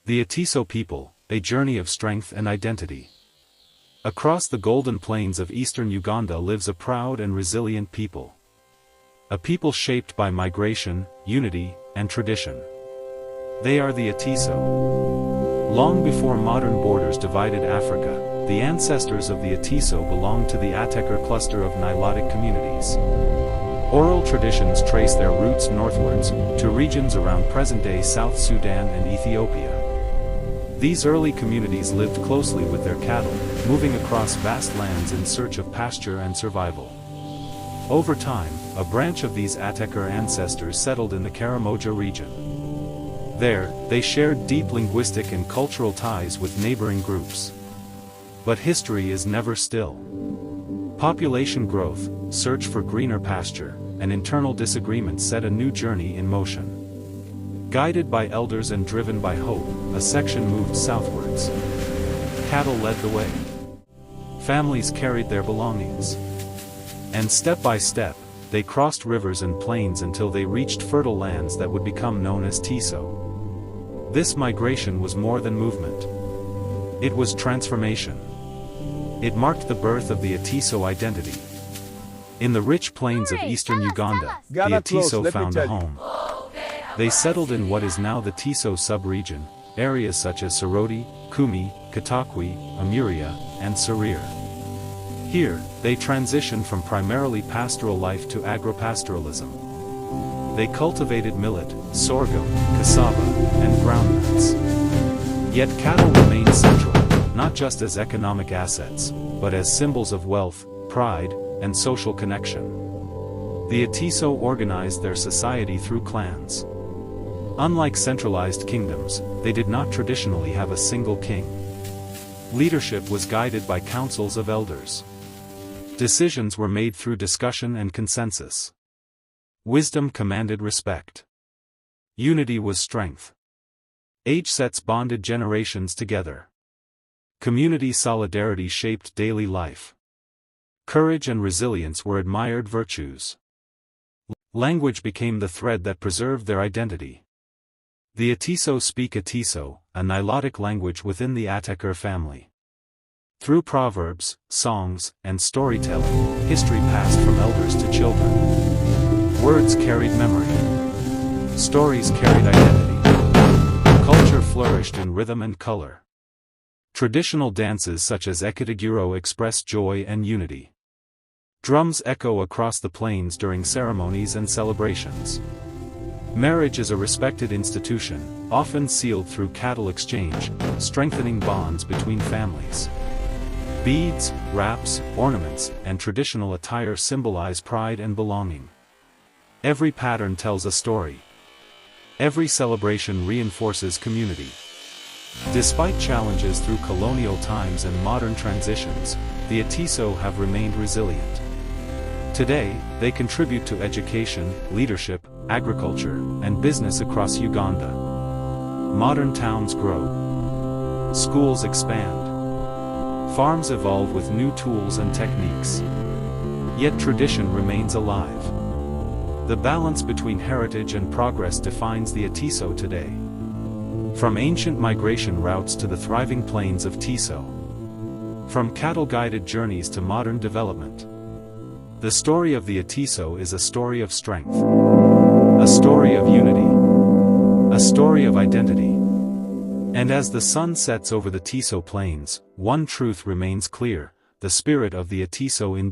The Ateso people, a journey of strength and identity. Across the golden plains of eastern Uganda lives a proud and resilient people. A people shaped by migration, unity, and tradition. They are the Ateso. Long before modern borders divided Africa, the ancestors of the Ateso belonged to the Ateker cluster of Nilotic communities. Oral traditions trace their roots northwards, to regions around present-day South Sudan and Ethiopia. These early communities lived closely with their cattle, moving across vast lands in search of pasture and survival. Over time, a branch of these Ateker ancestors settled in the Karamoja region. There, they shared deep linguistic and cultural ties with neighboring groups. But history is never still. Population growth, search for greener pasture, and internal disagreements set a new journey in motion. Guided by elders and driven by hope, a section moved southwards. Cattle led the way. Families carried their belongings. And step by step, they crossed rivers and plains until they reached fertile lands that would become known as Teso. This migration was more than movement. It was transformation. It marked the birth of the Ateso identity. In the rich plains of eastern Uganda, the Ateso found a home. They settled in what is now the Teso sub-region, areas such as Soroti, Kumi, Katakwi, Amuria, and Sarir. Here, they transitioned from primarily pastoral life to agropastoralism. They cultivated millet, sorghum, cassava, and groundnuts. Yet cattle remained central, not just as economic assets, but as symbols of wealth, pride, and social connection. The Ateso organized their society through clans. Unlike centralized kingdoms, they did not traditionally have a single king. Leadership was guided by councils of elders. Decisions were made through discussion and consensus. Wisdom commanded respect. Unity was strength. Age sets bonded generations together. Community solidarity shaped daily life. Courage and resilience were admired virtues. Language became the thread that preserved their identity. The Ateso speak Ateso, a Nilotic language within the Ateker family. Through proverbs, songs, and storytelling, history passed from elders to children. Words carried memory. Stories carried identity. Culture flourished in rhythm and color. Traditional dances such as Ekitagiro express joy and unity. Drums echo across the plains during ceremonies and celebrations. Marriage is a respected institution, often sealed through cattle exchange, strengthening bonds between families. Beads, wraps, ornaments, and traditional attire symbolize pride and belonging. Every pattern tells a story. Every celebration reinforces community. Despite challenges through colonial times and modern transitions, the Ateso have remained resilient. Today, they contribute to education, leadership, agriculture, and business across Uganda. Modern towns grow. Schools expand. Farms evolve with new tools and techniques. Yet tradition remains alive. The balance between heritage and progress defines the Ateso today. From ancient migration routes to the thriving plains of Teso. From cattle-guided journeys to modern development. The story of the Ateso is a story of strength. A story of unity. A story of identity. And as the sun sets over the Teso plains, one truth remains clear: the spirit of the Ateso endures.